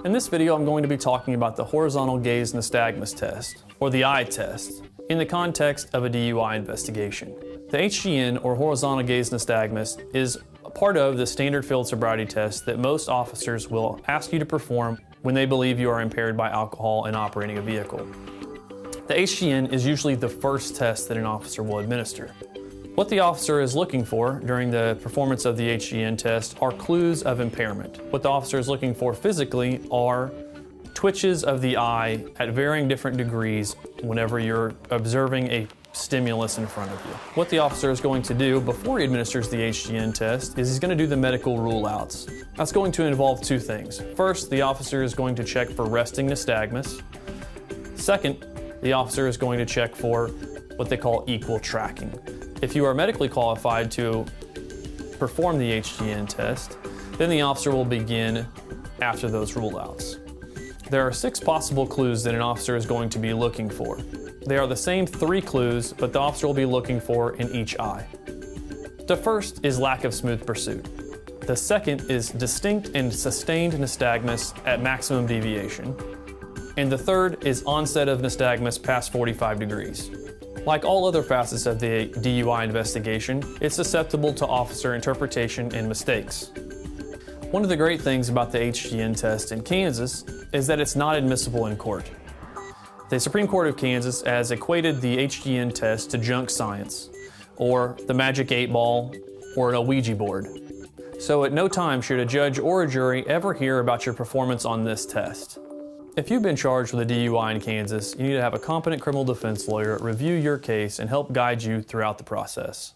In this video, I'm going to be talking about the Horizontal Gaze Nystagmus Test, or the eye test, in the context of a DUI investigation. The HGN, or Horizontal Gaze Nystagmus, is a part of the standard field sobriety test that most officers will ask you to perform when they believe you are impaired by alcohol and operating a vehicle. The HGN is usually the first test that an officer will administer. What the officer is looking for during the performance of the HGN test are clues of impairment. What the officer is looking for physically are twitches of the eye at varying different degrees whenever you're observing a stimulus in front of you. What the officer is going to do before he administers the HGN test is he's going to do the medical rule-outs. That's going to involve two things. First, the officer is going to check for resting nystagmus. Second, the officer is going to check for what they call equal tracking. If you are medically qualified to perform the HGN test, then the officer will begin after those rule-outs. There are 6 possible clues that an officer is going to be looking for. They are the same 3 clues, but the officer will be looking for in each eye. The first is lack of smooth pursuit. The second is distinct and sustained nystagmus at maximum deviation. And the third is onset of nystagmus past 45 degrees. Like all other facets of the DUI investigation, it's susceptible to officer interpretation and mistakes. One of the great things about the HGN test in Kansas is that it's not admissible in court. The Supreme Court of Kansas has equated the HGN test to junk science, or the magic 8-ball, or an Ouija board. So at no time should a judge or a jury ever hear about your performance on this test. If you've been charged with a DUI in Kansas, you need to have a competent criminal defense lawyer review your case and help guide you throughout the process.